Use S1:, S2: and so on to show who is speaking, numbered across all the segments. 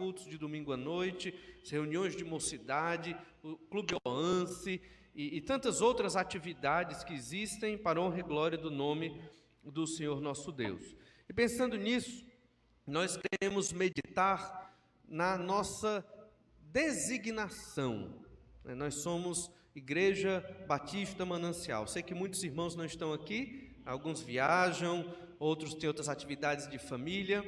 S1: cultos de domingo à noite, as reuniões de mocidade, o Clube Oance e tantas outras atividades que existem para a honra e glória do nome do Senhor nosso Deus. E pensando nisso, nós queremos meditar na nossa designação. Nós somos Igreja Batista Manancial. Sei que muitos irmãos não estão aqui, alguns viajam, outros têm outras atividades de família,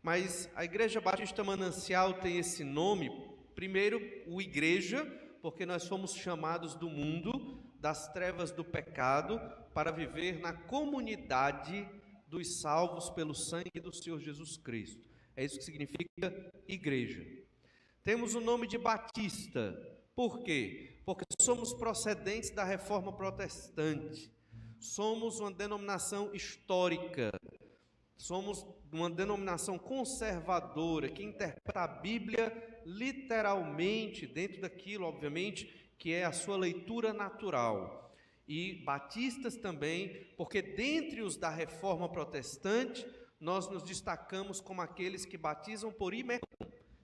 S1: mas a Igreja Batista Manancial tem esse nome, primeiro, o Igreja, porque nós fomos chamados do mundo, das trevas do pecado, para viver na comunidade dos salvos pelo sangue do Senhor Jesus Cristo. É isso que significa igreja. Temos o nome de Batista. Por quê? Porque somos procedentes da Reforma Protestante. Somos uma denominação histórica. Somos uma denominação conservadora que interpreta a Bíblia literalmente, dentro daquilo, obviamente, que é a sua leitura natural. E batistas também, porque dentre os da Reforma Protestante, nós nos destacamos como aqueles que batizam por imersão.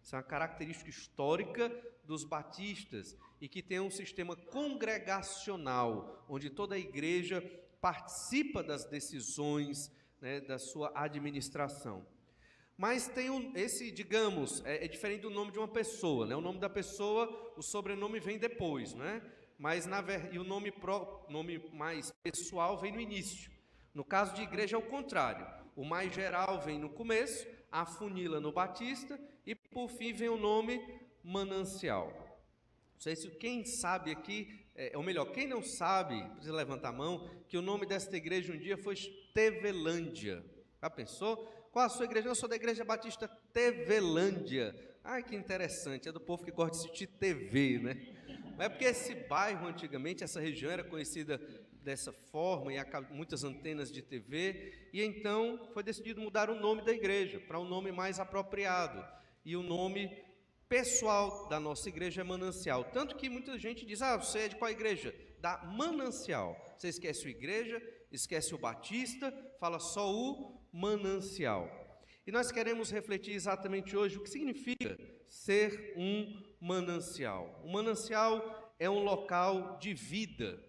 S1: Isso é uma característica histórica dos batistas e que tem um sistema congregacional, onde toda a igreja participa das decisões, da sua administração. Mas tem esse, digamos, é diferente do nome de uma pessoa, O nome da pessoa, o sobrenome vem depois, Mas e o nome mais pessoal vem no início. No caso de igreja é o contrário. O mais geral vem no começo, afunila no batista e por fim vem o nome manancial. Não sei se quem sabe aqui, ou melhor, quem não sabe, precisa levantar a mão, que o nome desta igreja um dia foi Tevelândia. Já pensou? Qual a sua igreja? Eu sou da Igreja Batista Tevelândia. Ai, que interessante, é do povo que gosta de assistir TV, Mas é porque esse bairro, antigamente, essa região era conhecida dessa forma, e há muitas antenas de TV, e então foi decidido mudar o nome da igreja, para um nome mais apropriado, e o nome pessoal da nossa igreja é Manancial, tanto que muita gente diz, você é de qual igreja? Da Manancial. Você esquece o igreja, esquece o batista, fala só o Manancial. E nós queremos refletir exatamente hoje o que significa ser um manancial. O manancial é um local de vida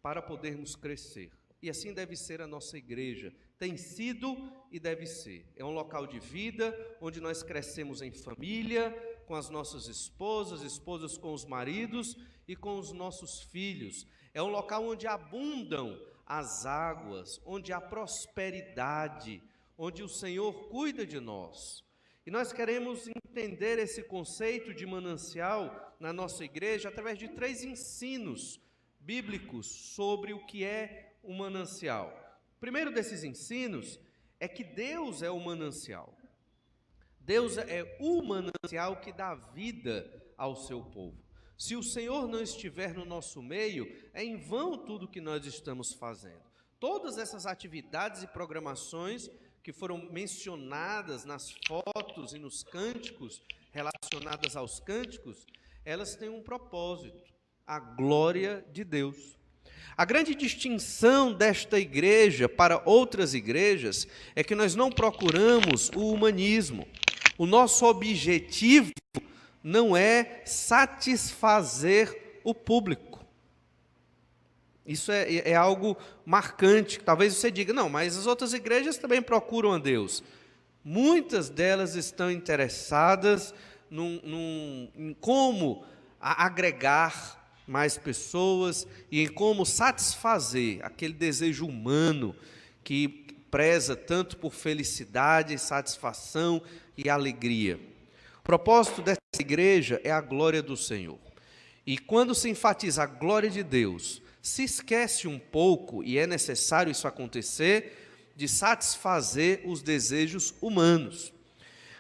S1: para podermos crescer. E assim deve ser a nossa igreja. Tem sido e deve ser. É um local de vida onde nós crescemos em família, com as nossas esposas com os maridos e com os nossos filhos. É um local onde abundam as águas, onde há prosperidade, onde o Senhor cuida de nós. E nós queremos entender esse conceito de manancial na nossa igreja através de 3 ensinos bíblicos sobre o que é o manancial. O primeiro desses ensinos é que Deus é o manancial. Deus é o manancial que dá vida ao seu povo. Se o Senhor não estiver no nosso meio, é em vão tudo que nós estamos fazendo. Todas essas atividades e programações que foram mencionadas nas fotos e nos cânticos, relacionadas aos cânticos, elas têm um propósito, a glória de Deus. A grande distinção desta igreja para outras igrejas é que nós não procuramos o humanismo. O nosso objetivo não é satisfazer o público. Isso é algo marcante. Talvez você diga, não, mas as outras igrejas também procuram a Deus. Muitas delas estão interessadas em como agregar mais pessoas e em como satisfazer aquele desejo humano que preza tanto por felicidade, satisfação e alegria. O propósito dessa igreja é a glória do Senhor. E quando se enfatiza a glória de Deus, se esquece um pouco, e é necessário isso acontecer, de satisfazer os desejos humanos.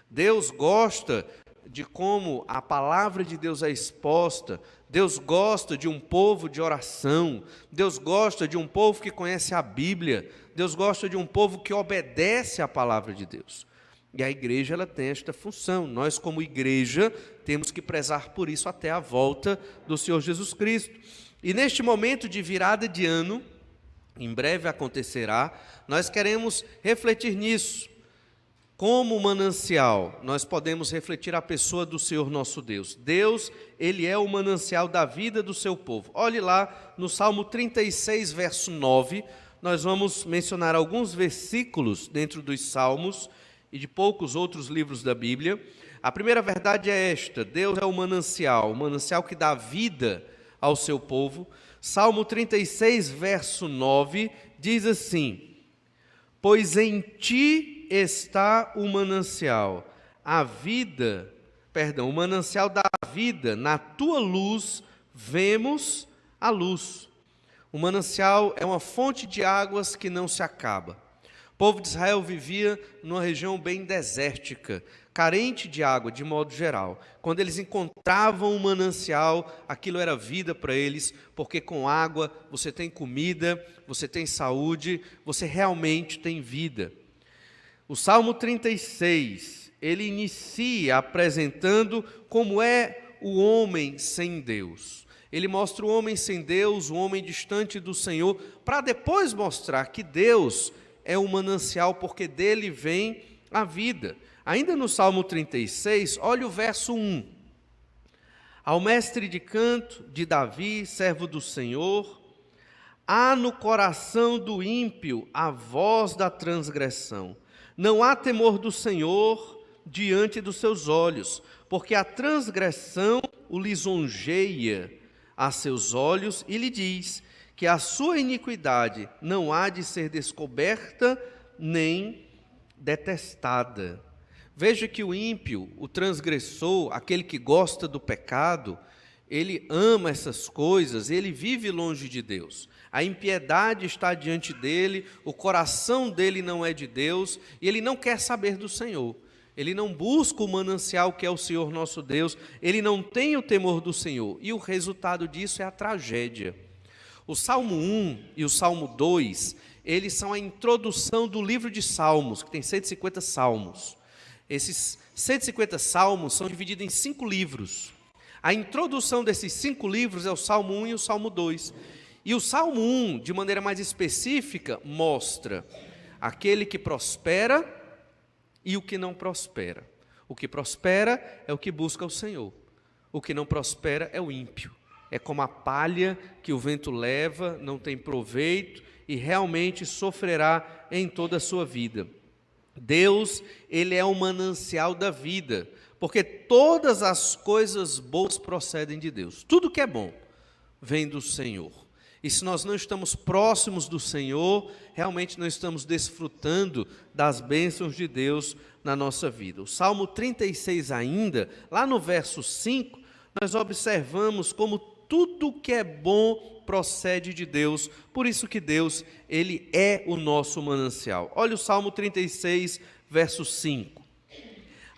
S1: Deus gosta de como a palavra de Deus é exposta, Deus gosta de um povo de oração, Deus gosta de um povo que conhece a Bíblia, Deus gosta de um povo que obedece à palavra de Deus. E a igreja ela tem esta função. Nós, como igreja, temos que prezar por isso até a volta do Senhor Jesus Cristo. E neste momento de virada de ano, em breve acontecerá, nós queremos refletir nisso. Como manancial, nós podemos refletir a pessoa do Senhor nosso Deus. Deus, Ele é o manancial da vida do seu povo. Olhe lá no Salmo 36, verso 9, nós vamos mencionar alguns versículos dentro dos Salmos e de poucos outros livros da Bíblia. A primeira verdade é esta: Deus é o manancial que dá vida ao seu povo. Salmo 36, verso 9, diz assim: pois em ti está o manancial, o manancial da vida, na tua luz vemos a luz. O manancial é uma fonte de águas que não se acaba. O povo de Israel vivia numa região bem desértica, carente de água de modo geral. Quando eles encontravam um manancial, aquilo era vida para eles, porque com água você tem comida, você tem saúde, você realmente tem vida. O Salmo 36, ele inicia apresentando como é o homem sem Deus. Ele mostra o homem sem Deus, o homem distante do Senhor, para depois mostrar que Deus é o manancial, porque dele vem a vida. Ainda no Salmo 36, olha o verso 1. Ao mestre de canto de Davi, servo do Senhor, há no coração do ímpio a voz da transgressão. Não há temor do Senhor diante dos seus olhos, porque a transgressão o lisonjeia a seus olhos e lhe diz que a sua iniquidade não há de ser descoberta nem detestada. Veja que o ímpio, o transgressor, aquele que gosta do pecado, ele ama essas coisas, ele vive longe de Deus. A impiedade está diante dele, o coração dele não é de Deus, e ele não quer saber do Senhor. Ele não busca o manancial que é o Senhor nosso Deus, ele não tem o temor do Senhor, e o resultado disso é a tragédia. O Salmo 1 e o Salmo 2, eles são a introdução do livro de Salmos, que tem 150 salmos. Esses 150 salmos são divididos em 5 livros. A introdução desses 5 livros é o Salmo 1 e o Salmo 2. E o Salmo 1, de maneira mais específica, mostra aquele que prospera e o que não prospera. O que prospera é o que busca o Senhor. O que não prospera é o ímpio. É como a palha que o vento leva, não tem proveito e realmente sofrerá em toda a sua vida. Deus, Ele é o manancial da vida, porque todas as coisas boas procedem de Deus. Tudo que é bom vem do Senhor. E se nós não estamos próximos do Senhor, realmente não estamos desfrutando das bênçãos de Deus na nossa vida. O Salmo 36 ainda, lá no verso 5, nós observamos como tudo que é bom procede de Deus, por isso que Deus, Ele é o nosso manancial. Olha o Salmo 36, verso 5.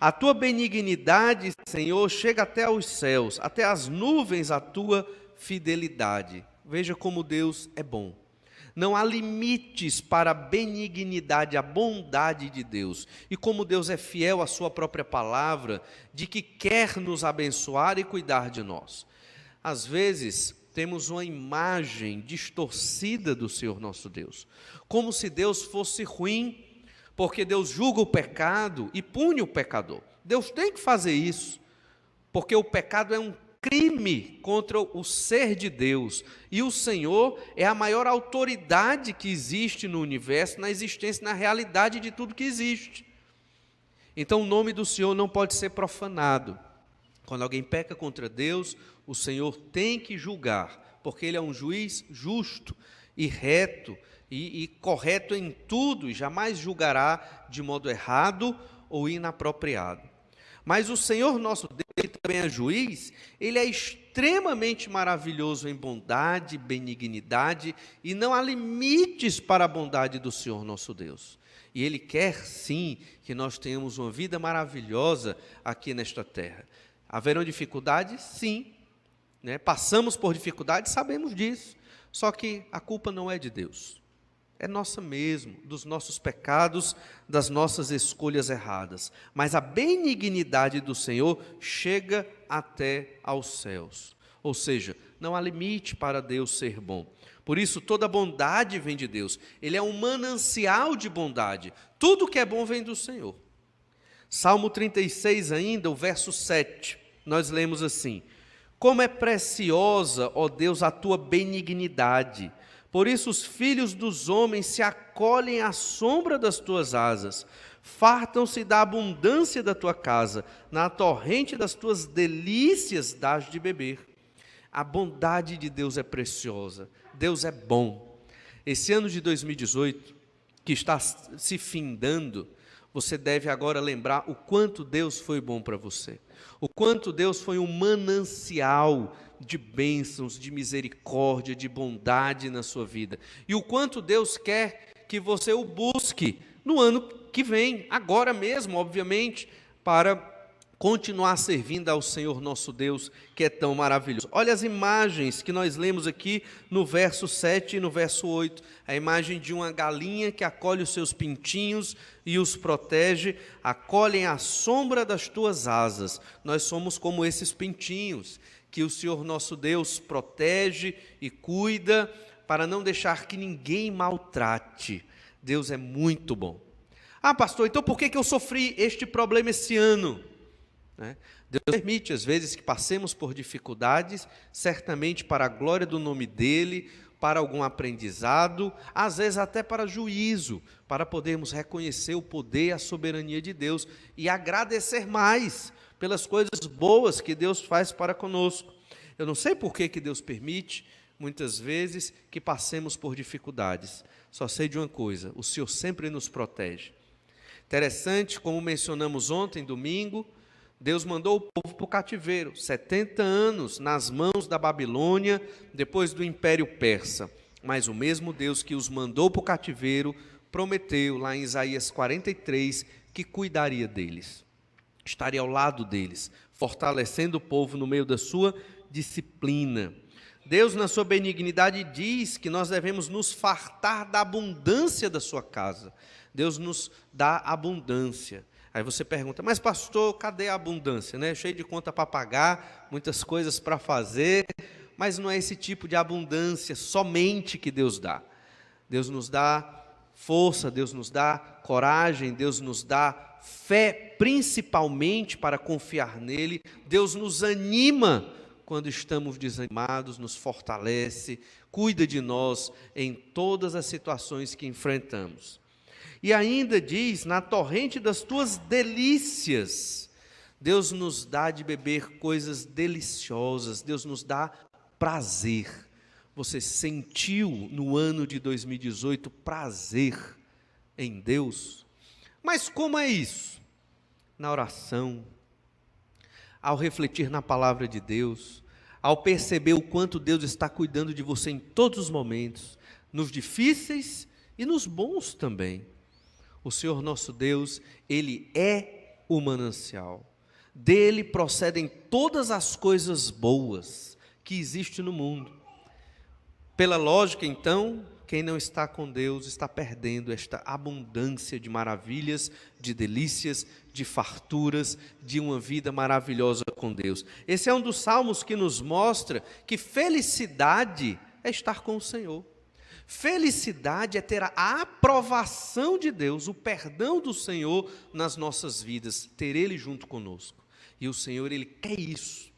S1: A tua benignidade, Senhor, chega até aos céus, até as nuvens a tua fidelidade. Veja como Deus é bom. Não há limites para a benignidade, a bondade de Deus. E como Deus é fiel à sua própria palavra, de que quer nos abençoar e cuidar de nós. Às vezes, temos uma imagem distorcida do Senhor nosso Deus, como se Deus fosse ruim, porque Deus julga o pecado e pune o pecador. Deus tem que fazer isso, porque o pecado é um crime contra o ser de Deus, e o Senhor é a maior autoridade que existe no universo, na existência, na realidade de tudo que existe. Então o nome do Senhor não pode ser profanado. Quando alguém peca contra Deus, o Senhor tem que julgar, porque Ele é um juiz justo e reto, e correto em tudo, e jamais julgará de modo errado ou inapropriado. Mas o Senhor nosso Deus, que também é juiz, Ele é extremamente maravilhoso em bondade, benignidade, e não há limites para a bondade do Senhor nosso Deus. E Ele quer sim que nós tenhamos uma vida maravilhosa aqui nesta terra. Haverão dificuldades? Sim. Passamos por dificuldades, sabemos disso. Só que a culpa não é de Deus. É nossa mesmo, dos nossos pecados, das nossas escolhas erradas. Mas a benignidade do Senhor chega até aos céus. Ou seja, não há limite para Deus ser bom. Por isso, toda bondade vem de Deus. Ele é um manancial de bondade. Tudo que é bom vem do Senhor. Salmo 36 ainda, o verso 7, nós lemos assim: como é preciosa, ó Deus, a tua benignidade, por isso os filhos dos homens se acolhem à sombra das tuas asas, fartam-se da abundância da tua casa, na torrente das tuas delícias dás de beber. A bondade de Deus é preciosa, Deus é bom. Esse ano de 2018, que está se findando, você deve agora lembrar o quanto Deus foi bom para você, o quanto Deus foi um manancial de bênçãos, de misericórdia, de bondade na sua vida, e o quanto Deus quer que você o busque no ano que vem, agora mesmo, obviamente, para continuar servindo ao Senhor nosso Deus, que é tão maravilhoso. Olha as imagens que nós lemos aqui no verso 7 e no verso 8, a imagem de uma galinha que acolhe os seus pintinhos e os protege, acolhem à sombra das tuas asas. Nós somos como esses pintinhos, que o Senhor nosso Deus protege e cuida, para não deixar que ninguém maltrate. Deus é muito bom. Ah, pastor, então por que eu sofri este problema esse ano? Deus permite, às vezes, que passemos por dificuldades, certamente para a glória do nome dEle, para algum aprendizado, às vezes até para juízo, para podermos reconhecer o poder e a soberania de Deus e agradecer mais pelas coisas boas que Deus faz para conosco. Eu não sei por que Deus permite, muitas vezes, que passemos por dificuldades. Só sei de uma coisa: o Senhor sempre nos protege. Interessante, como mencionamos ontem, domingo, Deus mandou o povo para o cativeiro, 70 anos nas mãos da Babilônia, depois do Império Persa. Mas o mesmo Deus que os mandou para o cativeiro, prometeu lá em Isaías 43, que cuidaria deles, estaria ao lado deles, fortalecendo o povo no meio da sua disciplina. Deus, na sua benignidade, diz que nós devemos nos fartar da abundância da sua casa. Deus nos dá abundância. Aí você pergunta: mas pastor, cadê a abundância? Cheio de conta para pagar, muitas coisas para fazer, mas não é esse tipo de abundância somente que Deus dá. Deus nos dá força, Deus nos dá coragem, Deus nos dá fé, principalmente para confiar nele. Deus nos anima quando estamos desanimados, nos fortalece, cuida de nós em todas as situações que enfrentamos. E ainda diz: na torrente das tuas delícias, Deus nos dá de beber coisas deliciosas, Deus nos dá prazer. Você sentiu no ano de 2018 prazer em Deus? Mas como é isso? Na oração, ao refletir na palavra de Deus, ao perceber o quanto Deus está cuidando de você em todos os momentos, nos difíceis e nos bons também. O Senhor nosso Deus, Ele é o manancial. Dele procedem todas as coisas boas que existem no mundo. Pela lógica, então, quem não está com Deus está perdendo esta abundância de maravilhas, de delícias, de farturas, de uma vida maravilhosa com Deus. Esse é um dos salmos que nos mostra que felicidade é estar com o Senhor. Felicidade é ter a aprovação de Deus, o perdão do Senhor nas nossas vidas, ter Ele junto conosco. E o Senhor, Ele quer isso.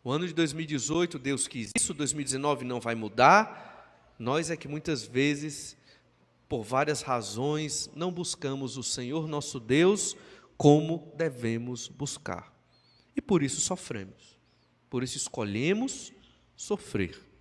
S1: O ano de 2018, Deus quis isso, 2019 não vai mudar. Nós é que muitas vezes, por várias razões, não buscamos o Senhor nosso Deus como devemos buscar. E por isso sofremos, por isso escolhemos sofrer.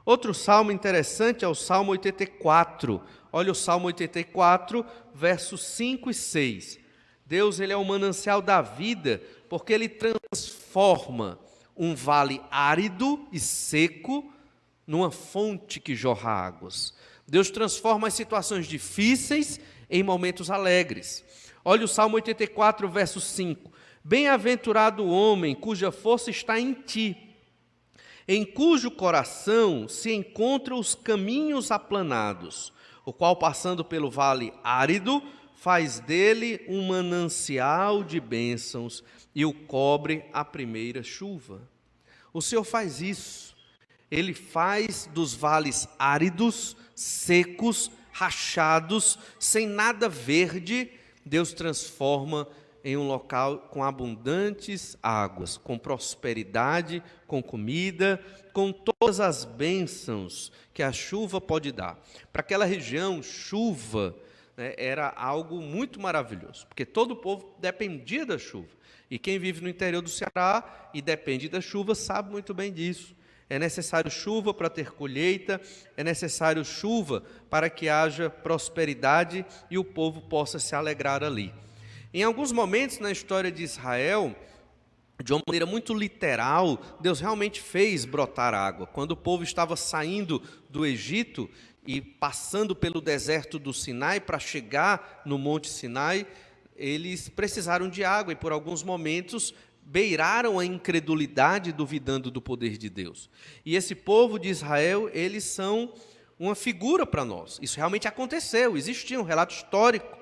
S1: Outro salmo interessante é o Salmo 84. Olha o Salmo 84, versos 5 e 6. Deus, Ele é o manancial da vida, porque Ele transforma um vale árido e seco numa fonte que jorra águas. Deus transforma as situações difíceis em momentos alegres. Olha o Salmo 84, verso 5. Bem-aventurado o homem cuja força está em ti, em cujo coração se encontram os caminhos aplanados, o qual, passando pelo vale árido, faz dele um manancial de bênçãos e o cobre a primeira chuva. O Senhor faz isso. Ele faz dos vales áridos, secos, rachados, sem nada verde, Deus transforma em um local com abundantes águas, com prosperidade, com comida, com todas as bênçãos que a chuva pode dar. Para aquela região, chuva, né, era algo muito maravilhoso, porque todo o povo dependia da chuva. E quem vive no interior do Ceará e depende da chuva sabe muito bem disso. É necessário chuva para ter colheita, é necessário chuva para que haja prosperidade e o povo possa se alegrar ali. Em alguns momentos na história de Israel, de uma maneira muito literal, Deus realmente fez brotar água. Quando o povo estava saindo do Egito e passando pelo deserto do Sinai para chegar no Monte Sinai, eles precisaram de água e por alguns momentos beiraram a incredulidade, duvidando do poder de Deus. E esse povo de Israel, eles são uma figura para nós. Isso realmente aconteceu, existia um relato histórico,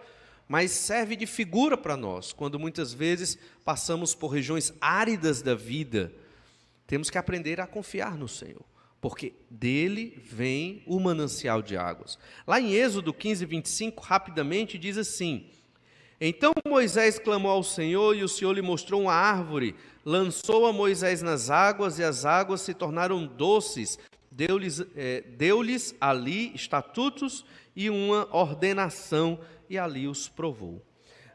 S1: mas serve de figura para nós. Quando muitas vezes passamos por regiões áridas da vida, temos que aprender a confiar no Senhor, porque dele vem o manancial de águas. Lá em Êxodo 15, 25, rapidamente diz assim: então Moisés clamou ao Senhor, e o Senhor lhe mostrou uma árvore, lançou a Moisés nas águas, e as águas se tornaram doces, deu-lhes ali estatutos e uma ordenação, e ali os provou.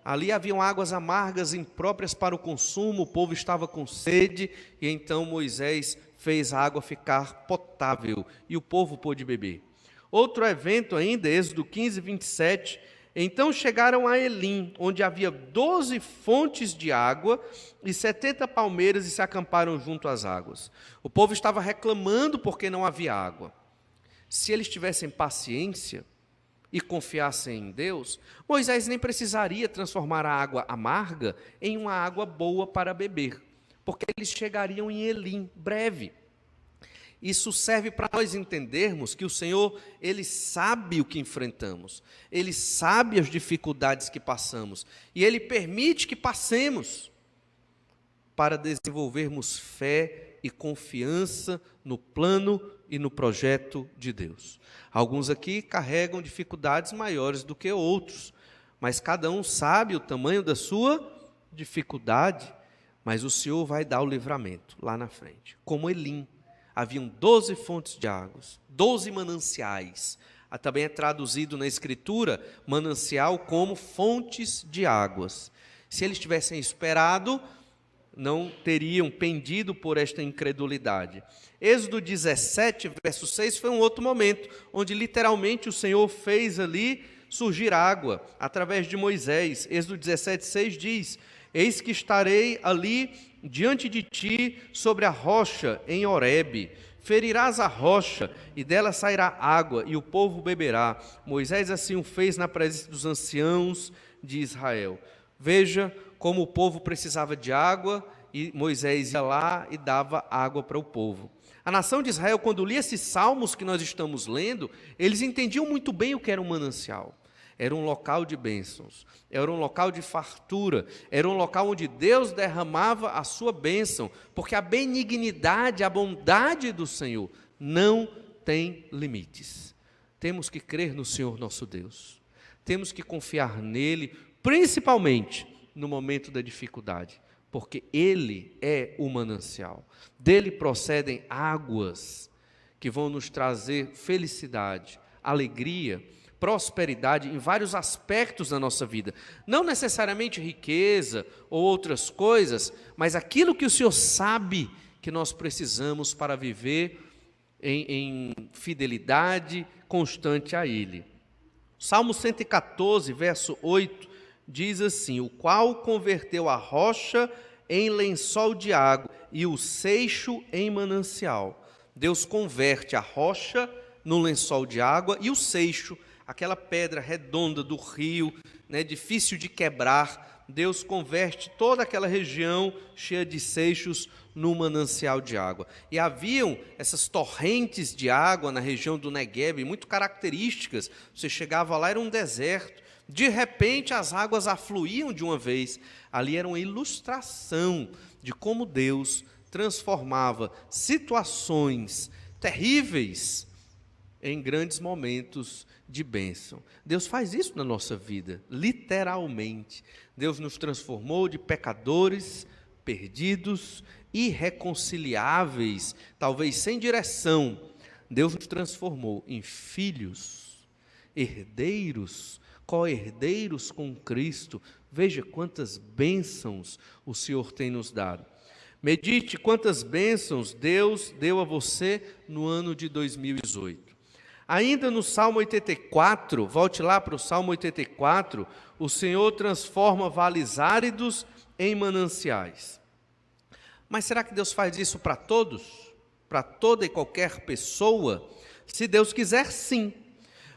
S1: Ali haviam águas amargas, impróprias para o consumo, o povo estava com sede, e então Moisés fez a água ficar potável, e o povo pôde beber. Outro evento ainda, Êxodo 15, 27, então chegaram a Elim, onde havia 12 fontes de água e 70 palmeiras, e se acamparam junto às águas. O povo estava reclamando porque não havia água. Se eles tivessem paciência e confiassem em Deus, Moisés nem precisaria transformar a água amarga em uma água boa para beber, porque eles chegariam em Elim breve. Isso serve para nós entendermos que o Senhor, Ele sabe o que enfrentamos, Ele sabe as dificuldades que passamos, e Ele permite que passemos para desenvolvermos fé e confiança no plano e no projeto de Deus. Alguns aqui carregam dificuldades maiores do que outros, mas cada um sabe o tamanho da sua dificuldade, mas o Senhor vai dar o livramento lá na frente, como Elim. Haviam 12 fontes de águas, 12 mananciais. Também é traduzido na Escritura, manancial, como fontes de águas. Se eles tivessem esperado, não teriam pendido por esta incredulidade. Êxodo 17, verso 6, foi um outro momento, onde literalmente o Senhor fez ali surgir água, através de Moisés. Êxodo 17, 6 diz: eis que estarei ali diante de ti sobre a rocha em Horebe, ferirás a rocha e dela sairá água e o povo beberá. Moisés assim o fez na presença dos anciãos de Israel. Veja como o povo precisava de água e Moisés ia lá e dava água para o povo. A nação de Israel, quando lia esses salmos que nós estamos lendo, eles entendiam muito bem o que era um manancial. Era um local de bênçãos, era um local de fartura, era um local onde Deus derramava a sua bênção, porque a benignidade, a bondade do Senhor não tem limites. Temos que crer no Senhor nosso Deus, temos que confiar nele, principalmente no momento da dificuldade, porque Ele é o manancial, dele procedem águas que vão nos trazer felicidade, alegria, prosperidade em vários aspectos da nossa vida, não necessariamente riqueza ou outras coisas, mas aquilo que o Senhor sabe que nós precisamos para viver em fidelidade constante a Ele. Salmo 114, verso 8, diz assim: o qual converteu a rocha em lençol de água e o seixo em manancial. Deus converte a rocha no lençol de água e o seixo, aquela pedra redonda do rio, né, difícil de quebrar, Deus converte toda aquela região cheia de seixos num manancial de água. E haviam essas torrentes de água na região do Negueb, muito características. Você chegava lá, era um deserto. De repente, as águas afluíam de uma vez. Ali era uma ilustração de como Deus transformava situações terríveis em grandes momentos de bênção. Deus faz isso na nossa vida, literalmente. Deus nos transformou de pecadores, perdidos, irreconciliáveis, talvez sem direção. Deus nos transformou em filhos, herdeiros, co-herdeiros com Cristo. Veja quantas bênçãos o Senhor tem nos dado. Medite quantas bênçãos Deus deu a você no ano de 2018. Ainda no Salmo 84, volte lá para o Salmo 84, o Senhor transforma vales áridos em mananciais. Mas será que Deus faz isso para todos? Para toda e qualquer pessoa? Se Deus quiser, sim.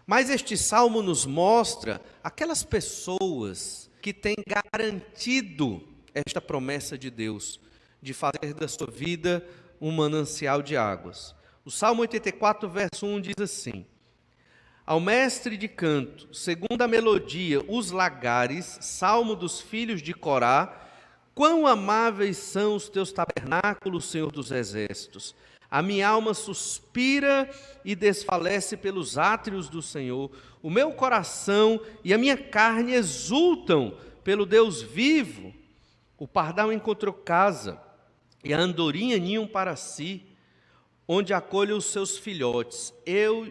S1: Mas este Salmo nos mostra aquelas pessoas que têm garantido esta promessa de Deus, de fazer da sua vida um manancial de águas. O Salmo 84, verso 1 diz assim: ao mestre de canto, segundo a melodia, os lagares, salmo dos filhos de Corá, quão amáveis são os teus tabernáculos, Senhor dos exércitos. A minha alma suspira e desfalece pelos átrios do Senhor. O meu coração e a minha carne exultam pelo Deus vivo. O pardal encontrou casa e a andorinha ninho para si, onde acolhe os seus filhotes. Eu,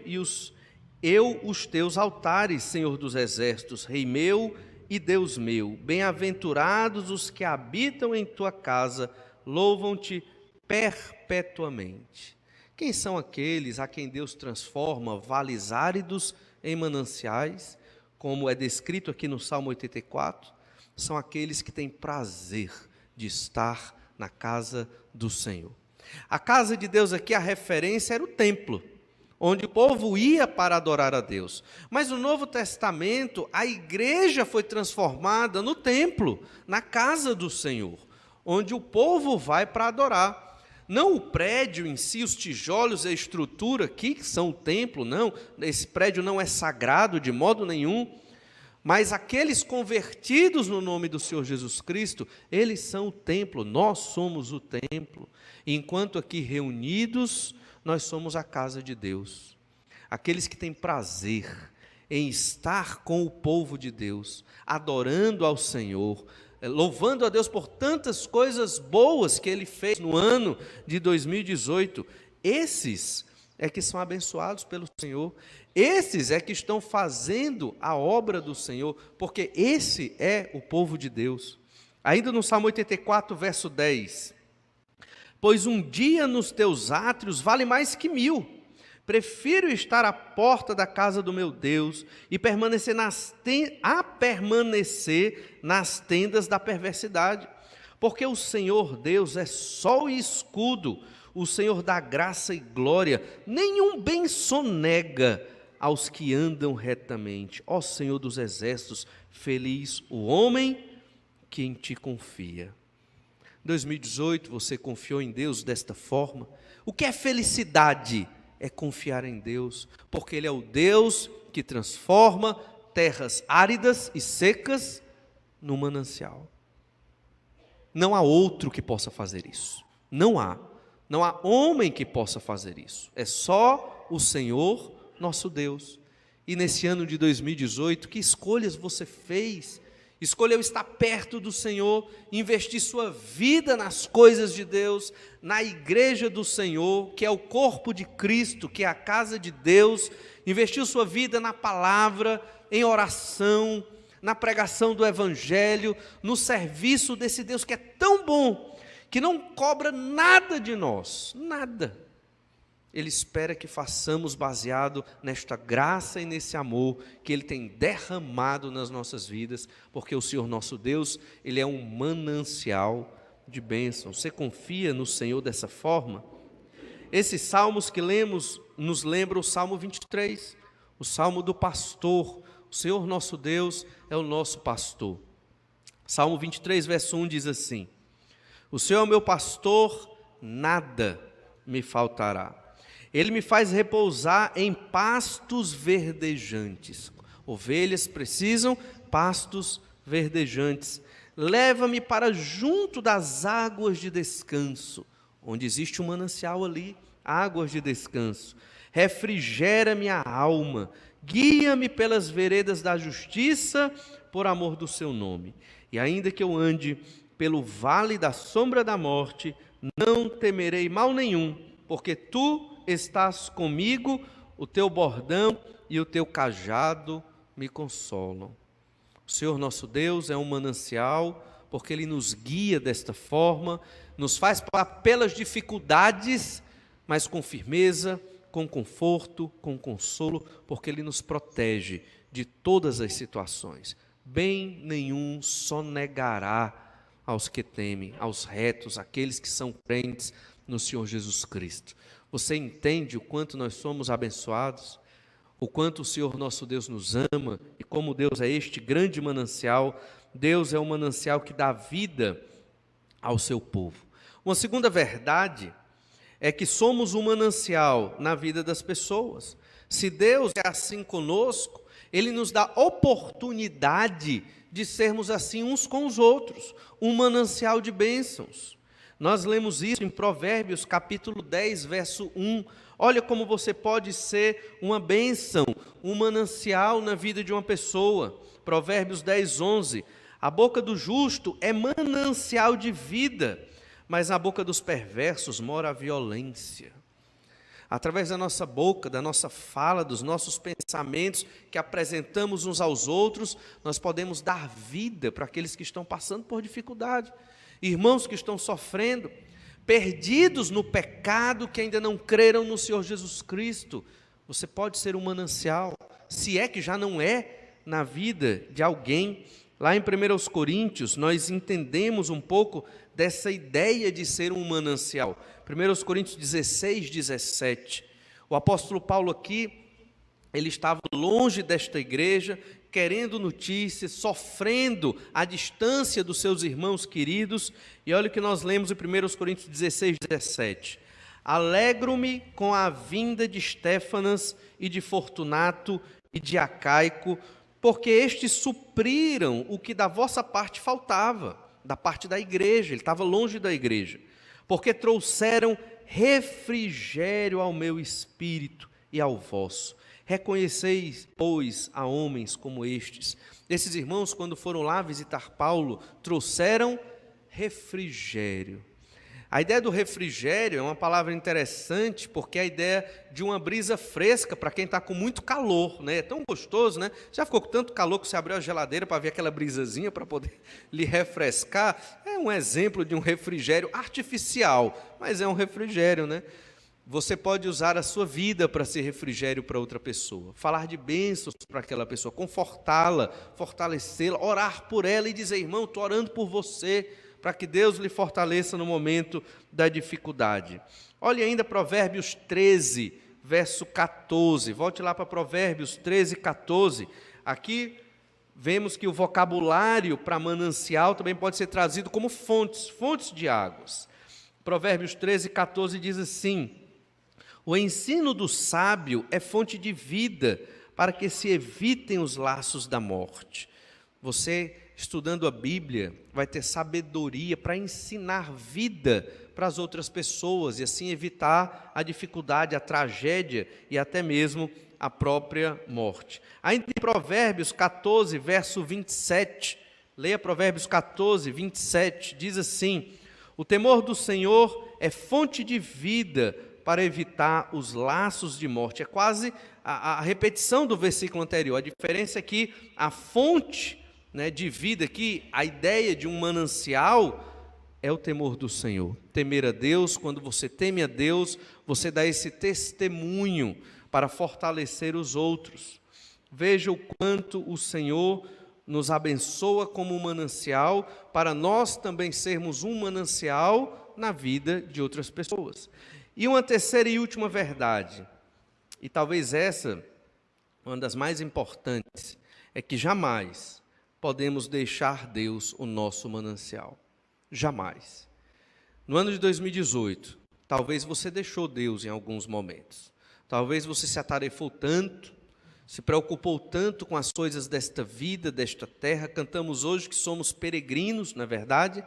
S1: os teus altares, Senhor dos exércitos, Rei meu e Deus meu. Bem-aventurados os que habitam em tua casa, louvam-te perpetuamente. Quem são aqueles a quem Deus transforma vales áridos em mananciais, como é descrito aqui no Salmo 84? São aqueles que têm prazer de estar na casa do Senhor. A casa de Deus aqui, a referência era o templo, onde o povo ia para adorar a Deus. Mas no Novo Testamento, a igreja foi transformada no templo, na casa do Senhor, onde o povo vai para adorar. Não o prédio em si, os tijolos e a estrutura aqui, que são o templo, não. Esse prédio não é sagrado de modo nenhum. Mas aqueles convertidos no nome do Senhor Jesus Cristo, eles são o templo, nós somos o templo. Enquanto aqui reunidos, nós somos a casa de Deus. Aqueles que têm prazer em estar com o povo de Deus, adorando ao Senhor, louvando a Deus por tantas coisas boas que Ele fez no ano de 2018, esses é que são abençoados pelo Senhor, esses é que estão fazendo a obra do Senhor, porque esse é o povo de Deus. Ainda no Salmo 84, verso 10, pois um dia nos teus átrios vale mais que 1000, prefiro estar à porta da casa do meu Deus e permanecer nas tendas da perversidade, porque o Senhor Deus é sol e escudo, o Senhor dá graça e glória, nenhum bem sonega aos que andam retamente. Ó Senhor dos exércitos, feliz o homem que em ti confia. 2018, você confiou em Deus desta forma? O que é felicidade? É confiar em Deus, porque Ele é o Deus que transforma terras áridas e secas no manancial. Não há outro que possa fazer isso. Não há homem que possa fazer isso. É só o Senhor, nosso Deus. E nesse ano de 2018, que escolhas você fez? Escolheu estar perto do Senhor, investir sua vida nas coisas de Deus, na igreja do Senhor, que é o corpo de Cristo, que é a casa de Deus, investiu sua vida na palavra, em oração, na pregação do Evangelho, no serviço desse Deus que é tão bom, que não cobra nada de nós, nada. Ele espera que façamos baseado nesta graça e nesse amor que Ele tem derramado nas nossas vidas, porque o Senhor nosso Deus, Ele é um manancial de bênção. Você confia no Senhor dessa forma? Esses salmos que lemos nos lembram o Salmo 23, o Salmo do pastor. O Senhor nosso Deus é o nosso pastor. Salmo 23, verso 1 diz assim: o Senhor é o meu pastor, nada me faltará. Ele me faz repousar em pastos verdejantes. Ovelhas precisam pastos verdejantes. Leva-me para junto das águas de descanso, onde existe um manancial ali, águas de descanso. refrigera minha alma, guia-me pelas veredas da justiça, por amor do seu nome. E ainda que eu ande pelo vale da sombra da morte, não temerei mal nenhum, porque tu estás comigo, o teu bordão e o teu cajado me consolam. O Senhor nosso Deus é um manancial, porque Ele nos guia desta forma, nos faz passar pelas dificuldades, mas com firmeza, com conforto, com consolo, porque Ele nos protege de todas as situações. Bem nenhum sonegará aos que temem, aos retos, aqueles que são crentes no Senhor Jesus Cristo. Você entende o quanto nós somos abençoados? O quanto o Senhor nosso Deus nos ama e como Deus é este grande manancial. Deus é um manancial que dá vida ao seu povo. Uma segunda verdade é que somos um manancial na vida das pessoas. Se Deus é assim conosco, Ele nos dá oportunidade de sermos assim uns com os outros, um manancial de bênçãos. Nós lemos isso em Provérbios capítulo 10, verso 1. Olha como você pode ser uma bênção, um manancial na vida de uma pessoa. Provérbios 10, 11. A boca do justo é manancial de vida, mas na boca dos perversos mora a violência. Através da nossa boca, da nossa fala, dos nossos pensamentos que apresentamos uns aos outros, nós podemos dar vida para aqueles que estão passando por dificuldade. Irmãos que estão sofrendo, perdidos no pecado, que ainda não creram no Senhor Jesus Cristo. Você pode ser um manancial, se é que já não é na vida de alguém. Lá em 1 Coríntios, nós entendemos um pouco dessa ideia de ser um manancial. 1 Coríntios 16, 17. O apóstolo Paulo aqui, ele estava longe desta igreja, querendo notícias, sofrendo à distância dos seus irmãos queridos. E olha o que nós lemos em 1 Coríntios 16, 17. Alegro-me com a vinda de Estéfanas e de Fortunato e de Acaico, porque estes supriram o que da vossa parte faltava, da parte da igreja. Ele estava longe da igreja, porque trouxeram refrigério ao meu espírito e ao vosso. Reconheceis, pois, a homens como estes. Esses irmãos, quando foram lá visitar Paulo, trouxeram refrigério. A ideia do refrigério é uma palavra interessante, porque é a ideia de uma brisa fresca para quem está com muito calor, né? É tão gostoso, né? Já ficou com tanto calor que você abriu a geladeira para ver aquela brisazinha para poder lhe refrescar? É um exemplo de um refrigério artificial, mas é um refrigério, né? Você pode usar a sua vida para ser refrigério para outra pessoa, falar de bênçãos para aquela pessoa, confortá-la, fortalecê-la, orar por ela e dizer: irmão, estou orando por você, para que Deus lhe fortaleça no momento da dificuldade. Olhe ainda Provérbios 13, verso 14. Volte lá para Provérbios 13, 14. Aqui vemos que o vocabulário para manancial também pode ser trazido como fontes de águas. Provérbios 13, 14 diz assim: o ensino do sábio é fonte de vida, para que se evitem os laços da morte. Você, estudando a Bíblia, vai ter sabedoria para ensinar vida para as outras pessoas e assim evitar a dificuldade, a tragédia e até mesmo a própria morte. Ainda em Provérbios 14, verso 27, leia Provérbios 14, 27, diz assim: o temor do Senhor é fonte de vida para evitar os laços de morte. É quase a repetição do versículo anterior. A diferença é que a fonte, né, de vida aqui, a ideia de um manancial, é o temor do Senhor. Temer a Deus. Quando você teme a Deus, você dá esse testemunho para fortalecer os outros. Veja o quanto o Senhor nos abençoa como um manancial, para nós também sermos um manancial na vida de outras pessoas. E uma terceira e última verdade, e talvez essa, uma das mais importantes, é que jamais podemos deixar Deus o nosso manancial. Jamais. No ano de 2018, talvez você deixou Deus em alguns momentos. Talvez você se atarefou tanto, se preocupou tanto com as coisas desta vida, desta terra. Cantamos hoje que somos peregrinos, não é verdade?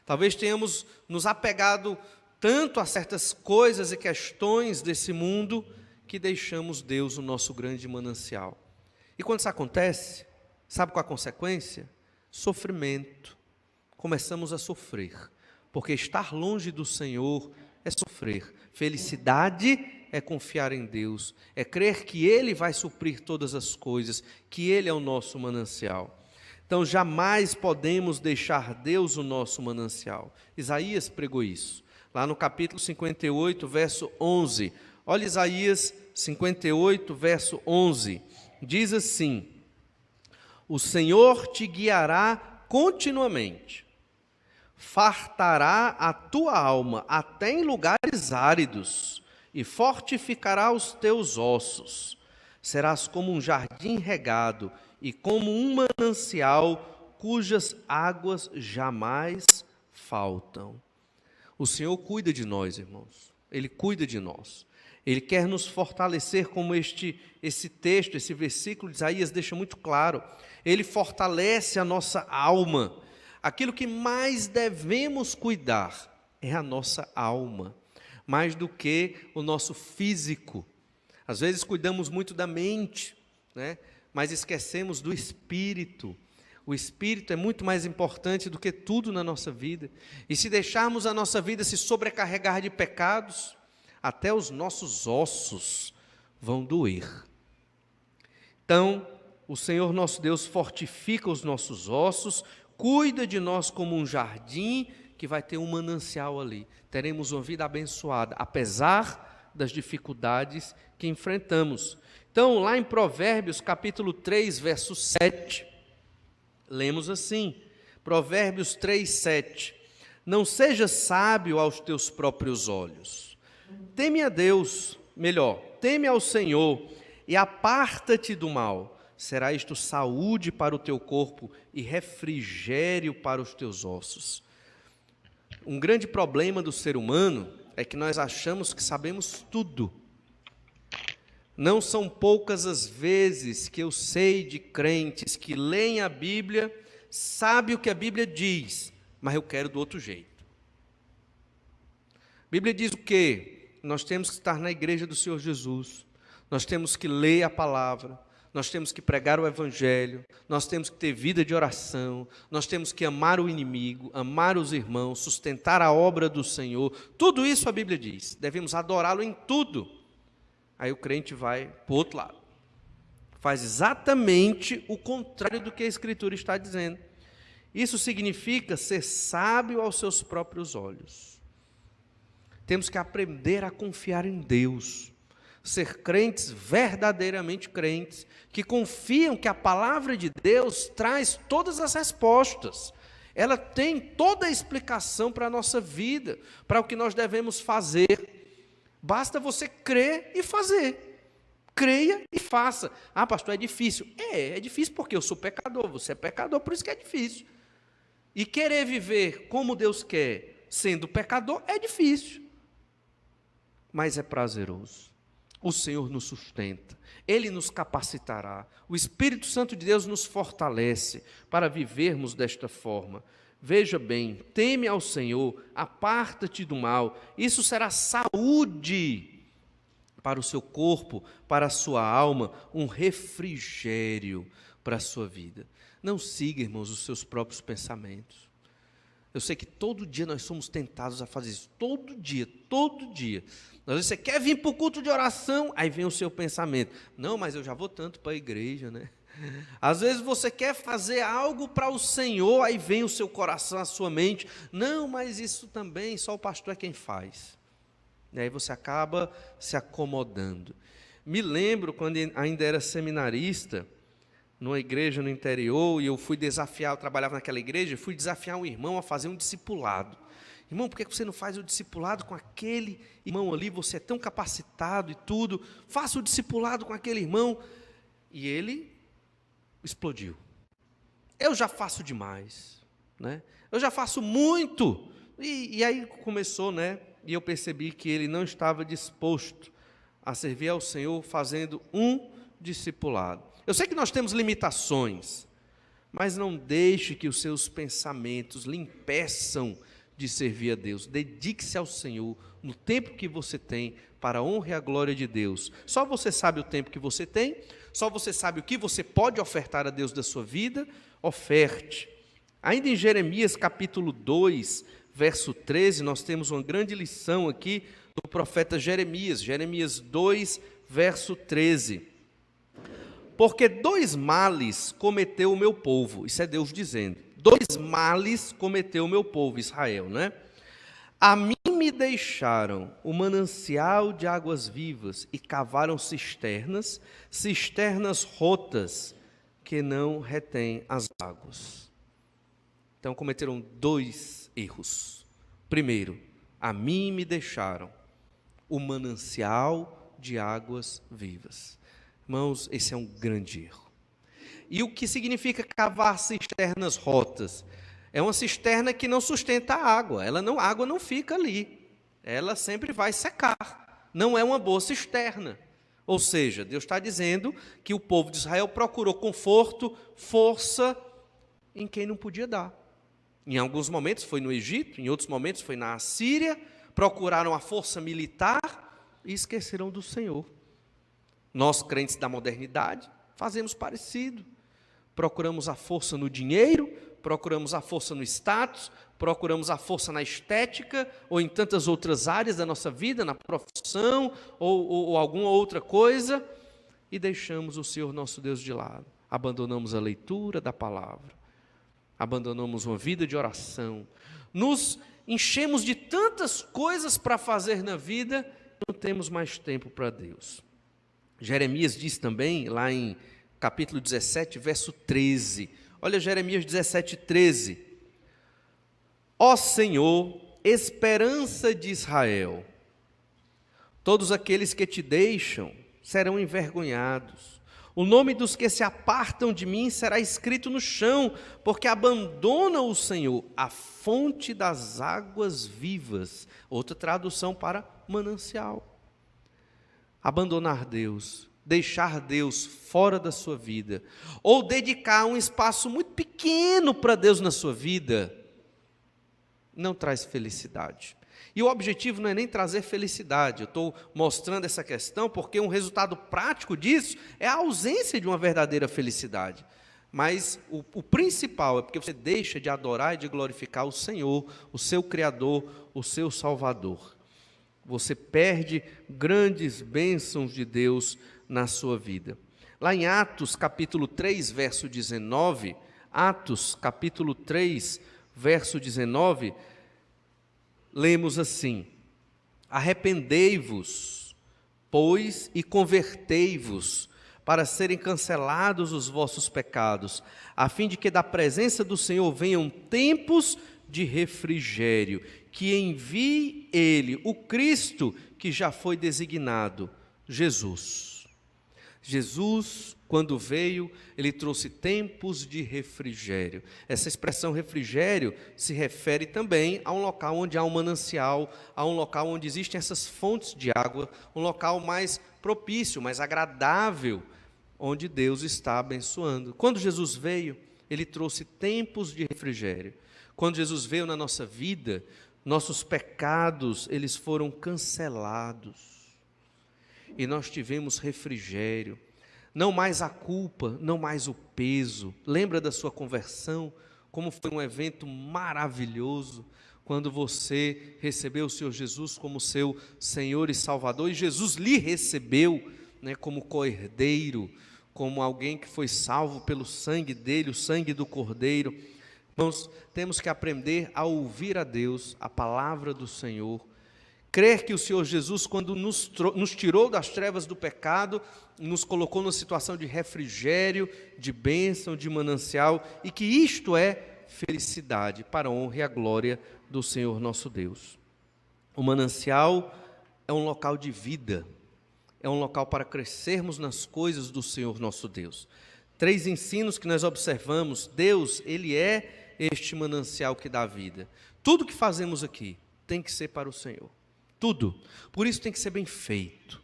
S1: Talvez tenhamos nos apegado tanto a certas coisas e questões desse mundo, que deixamos Deus, o nosso grande manancial. E quando isso acontece, sabe qual a consequência? Sofrimento. Começamos a sofrer, porque estar longe do Senhor é sofrer. Felicidade é confiar em Deus, é crer que Ele vai suprir todas as coisas, que Ele é o nosso manancial. Então, jamais podemos deixar Deus o nosso manancial. Isaías pregou isso, lá no capítulo 58, verso 11. Olha Isaías 58, verso 11. Diz assim: o Senhor te guiará continuamente, fartará a tua alma até em lugares áridos, e fortificará os teus ossos. Serás como um jardim regado, e como um manancial cujas águas jamais faltam. O Senhor cuida de nós, irmãos. Ele cuida de nós. Ele quer nos fortalecer, como esse texto, esse versículo de Isaías deixa muito claro. Ele fortalece a nossa alma. Aquilo que mais devemos cuidar é a nossa alma, mais do que o nosso físico. Às vezes cuidamos muito da mente, né? Mas esquecemos do espírito. O espírito é muito mais importante do que tudo na nossa vida. E se deixarmos a nossa vida se sobrecarregar de pecados, até os nossos ossos vão doer. Então, o Senhor nosso Deus fortifica os nossos ossos, cuida de nós como um jardim que vai ter um manancial ali. Teremos uma vida abençoada, apesar das dificuldades que enfrentamos. Então, lá em Provérbios, capítulo 3, verso 7, lemos assim, Provérbios 3, 7. Não sejas sábio aos teus próprios olhos. Teme a Deus, melhor, teme ao Senhor e aparta-te do mal. Será isto saúde para o teu corpo e refrigério para os teus ossos. Um grande problema do ser humano é que nós achamos que sabemos tudo. Não são poucas as vezes que eu sei de crentes que leem a Bíblia, sabem o que a Bíblia diz, mas eu quero do outro jeito. A Bíblia diz o quê? Nós temos que estar na igreja do Senhor Jesus, nós temos que ler a palavra, nós temos que pregar o Evangelho, nós temos que ter vida de oração, nós temos que amar o inimigo, amar os irmãos, sustentar a obra do Senhor. Tudo isso a Bíblia diz, devemos adorá-lo em tudo. Aí o crente vai para o outro lado, faz exatamente o contrário do que a Escritura está dizendo. Isso significa ser sábio aos seus próprios olhos. Temos que aprender a confiar em Deus, ser crentes, verdadeiramente crentes, que confiam que a palavra de Deus traz todas as respostas. Ela tem toda a explicação para a nossa vida, para o que nós devemos fazer. Basta você crer e fazer. Creia e faça. Ah, pastor, é difícil. É difícil porque eu sou pecador, você é pecador, por isso que é difícil. E querer viver como Deus quer, sendo pecador, é difícil. Mas é prazeroso. O Senhor nos sustenta, Ele nos capacitará. O Espírito Santo de Deus nos fortalece para vivermos desta forma. Veja bem, teme ao Senhor, aparta-te do mal, isso será saúde para o seu corpo, para a sua alma, um refrigério para a sua vida. Não siga, irmãos, os seus próprios pensamentos. Eu sei que todo dia nós somos tentados a fazer isso, todo dia. Às vezes você quer vir para o culto de oração, aí vem o seu pensamento, não, mas eu já vou tanto para a igreja, né? Às vezes você quer fazer algo para o Senhor, aí vem o seu coração, a sua mente, não, mas isso também, só o pastor é quem faz. E aí você acaba se acomodando. Me lembro quando ainda era seminarista, numa igreja no interior, e eu fui desafiar, eu trabalhava naquela igreja, fui desafiar um irmão a fazer um discipulado. Irmão, por que você não faz o discipulado com aquele irmão ali, você é tão capacitado e tudo, faça o discipulado com aquele irmão. E ele explodiu. Eu já faço demais, né? Eu já faço muito. E aí começou, né? E eu percebi que ele não estava disposto a servir ao Senhor fazendo um discipulado. Eu sei que nós temos limitações, mas não deixe que os seus pensamentos lhe impeçam de servir a Deus. Dedique-se ao Senhor no tempo que você tem para a honra e a glória de Deus. Só você sabe o tempo que você tem, só você sabe o que você pode ofertar a Deus da sua vida, oferte. Ainda em Jeremias capítulo 2, verso 13, nós temos uma grande lição aqui do profeta Jeremias, Jeremias 2, verso 13. Porque 2 males cometeu o meu povo, isso é Deus dizendo, 2 males cometeu o meu povo, Israel, né? A mim me deixaram o manancial de águas vivas e cavaram cisternas, cisternas rotas, que não retêm as águas. Então cometeram 2 erros. Primeiro, a mim me deixaram o manancial de águas vivas. Irmãos, esse é um grande erro. E o que significa cavar cisternas rotas? É uma cisterna que não sustenta a água. A água não fica ali. Ela sempre vai secar. Não é uma boa cisterna. Ou seja, Deus está dizendo que o povo de Israel procurou conforto, força em quem não podia dar. Em alguns momentos foi no Egito, em outros momentos foi na Assíria, procuraram a força militar e esqueceram do Senhor. Nós, crentes da modernidade, fazemos parecido. Procuramos a força no dinheiro, procuramos a força no status, procuramos a força na estética, ou em tantas outras áreas da nossa vida, na profissão, ou alguma outra coisa, e deixamos o Senhor nosso Deus de lado. Abandonamos a leitura da palavra, abandonamos uma vida de oração, nos enchemos de tantas coisas para fazer na vida, não temos mais tempo para Deus. Jeremias diz também, lá em capítulo 17, verso 13. Olha Jeremias 17, 13. Ó Senhor, esperança de Israel, todos aqueles que te deixam serão envergonhados. O nome dos que se apartam de mim será escrito no chão, porque abandonam o Senhor, a fonte das águas vivas. Outra tradução para manancial. Abandonar Deus, deixar Deus fora da sua vida, ou dedicar um espaço muito pequeno para Deus na sua vida, não traz felicidade. E o objetivo não é nem trazer felicidade, eu estou mostrando essa questão porque um resultado prático disso é a ausência de uma verdadeira felicidade. Mas o principal é porque você deixa de adorar e de glorificar o Senhor, o seu Criador, o seu Salvador. Você perde grandes bênçãos de Deus na sua vida. Lá em Atos, capítulo 3, verso 19, Atos, capítulo 3, verso 19, lemos assim: arrependei-vos, pois, e convertei-vos, para serem cancelados os vossos pecados, a fim de que da presença do Senhor venham tempos de refrigério, que envie Ele, o Cristo, que já foi designado, Jesus. Jesus, quando veio, Ele trouxe tempos de refrigério. Essa expressão refrigério se refere também a um local onde há um manancial, a um local onde existem essas fontes de água, um local mais propício, mais agradável, onde Deus está abençoando. Quando Jesus veio, Ele trouxe tempos de refrigério. Quando Jesus veio na nossa vida, nossos pecados, eles foram cancelados. E nós tivemos refrigério. Não mais a culpa, não mais o peso. Lembra da sua conversão? Como foi um evento maravilhoso, quando você recebeu o Senhor Jesus como seu Senhor e Salvador, e Jesus lhe recebeu, né, como co-herdeiro, como alguém que foi salvo pelo sangue dele, o sangue do Cordeiro. Irmãos, temos que aprender a ouvir a Deus, a palavra do Senhor, crer que o Senhor Jesus, quando nos tirou das trevas do pecado, nos colocou numa situação de refrigério, de bênção, de manancial, e que isto é felicidade para a honra e a glória do Senhor nosso Deus. O manancial é um local de vida, é um local para crescermos nas coisas do Senhor nosso Deus. 3 ensinos que nós observamos: Deus, Ele é este manancial que dá vida. Tudo que fazemos aqui tem que ser para o Senhor. Tudo. Por isso tem que ser bem feito.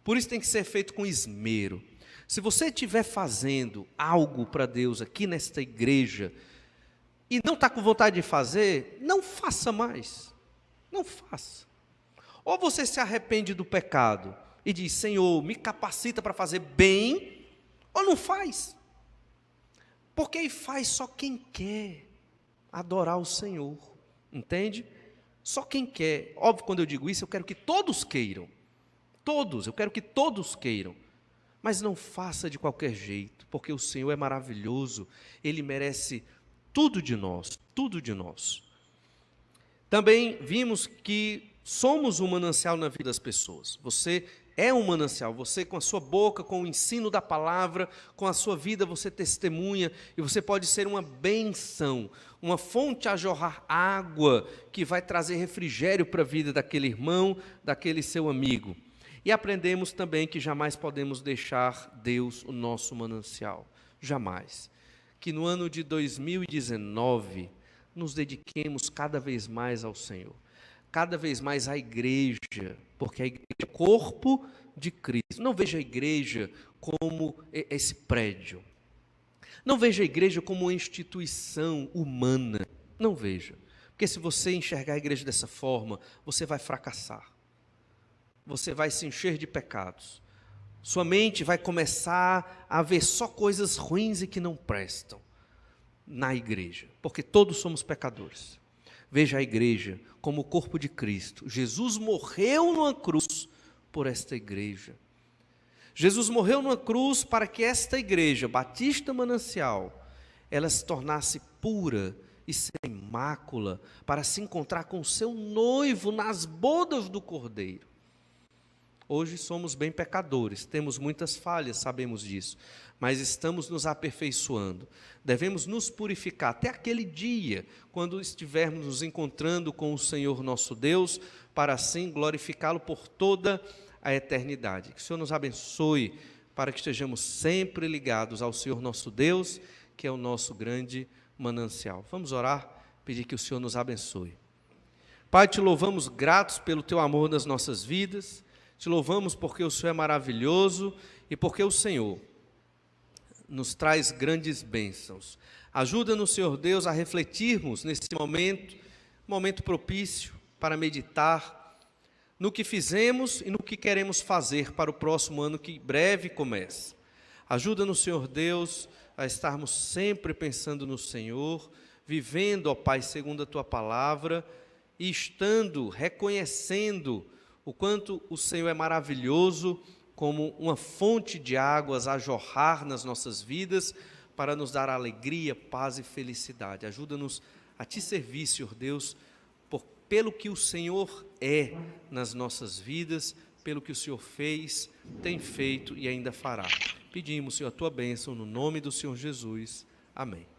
S1: Por isso tem que ser feito com esmero. Se você estiver fazendo algo para Deus aqui nesta igreja, e não está com vontade de fazer, não faça mais. Não faça. Ou você se arrepende do pecado e diz, Senhor, me capacita para fazer bem, ou não faz. Porque aí faz só quem quer adorar o Senhor, entende? Só quem quer. Óbvio, quando eu digo isso, eu quero que todos queiram. Todos, eu quero que todos queiram. Mas não faça de qualquer jeito, porque o Senhor é maravilhoso, Ele merece tudo de nós, tudo de nós. Também vimos que somos um manancial na vida das pessoas. Você é um manancial, você com a sua boca, com o ensino da palavra, com a sua vida você testemunha, e você pode ser uma bênção, uma fonte a jorrar água, que vai trazer refrigério para a vida daquele irmão, daquele seu amigo. E aprendemos também que jamais podemos deixar Deus o nosso manancial, jamais. Que no ano de 2019, nos dediquemos cada vez mais ao Senhor, cada vez mais à igreja, porque a igreja é o corpo de Cristo. Não veja a igreja como esse prédio. Não veja a igreja como uma instituição humana. Não veja. Porque se você enxergar a igreja dessa forma, você vai fracassar. Você vai se encher de pecados. Sua mente vai começar a ver só coisas ruins e que não prestam na igreja, porque todos somos pecadores. Veja a igreja como o corpo de Cristo. Jesus morreu numa cruz por esta igreja. Jesus morreu numa cruz para que esta igreja, Batista Manancial, ela se tornasse pura e sem mácula, para se encontrar com o seu noivo nas bodas do Cordeiro. Hoje somos bem pecadores, temos muitas falhas, sabemos disso, mas estamos nos aperfeiçoando. Devemos nos purificar até aquele dia, quando estivermos nos encontrando com o Senhor nosso Deus, para assim glorificá-lo por toda a eternidade. Que o Senhor nos abençoe, para que estejamos sempre ligados ao Senhor nosso Deus, que é o nosso grande manancial. Vamos orar, pedir que o Senhor nos abençoe. Pai, te louvamos gratos pelo teu amor nas nossas vidas. Te louvamos porque o Senhor é maravilhoso e porque o Senhor nos traz grandes bênçãos. Ajuda-nos, Senhor Deus, a refletirmos nesse momento propício para meditar no que fizemos e no que queremos fazer para o próximo ano que breve começa. Ajuda-nos, Senhor Deus, a estarmos sempre pensando no Senhor, vivendo, ó Pai, segundo a Tua palavra e estando, reconhecendo o quanto o Senhor é maravilhoso, como uma fonte de águas a jorrar nas nossas vidas, para nos dar alegria, paz e felicidade. Ajuda-nos a Te servir, Senhor Deus, pelo que o Senhor é nas nossas vidas, pelo que o Senhor fez, tem feito e ainda fará. Pedimos, Senhor, a Tua bênção no nome do Senhor Jesus. Amém.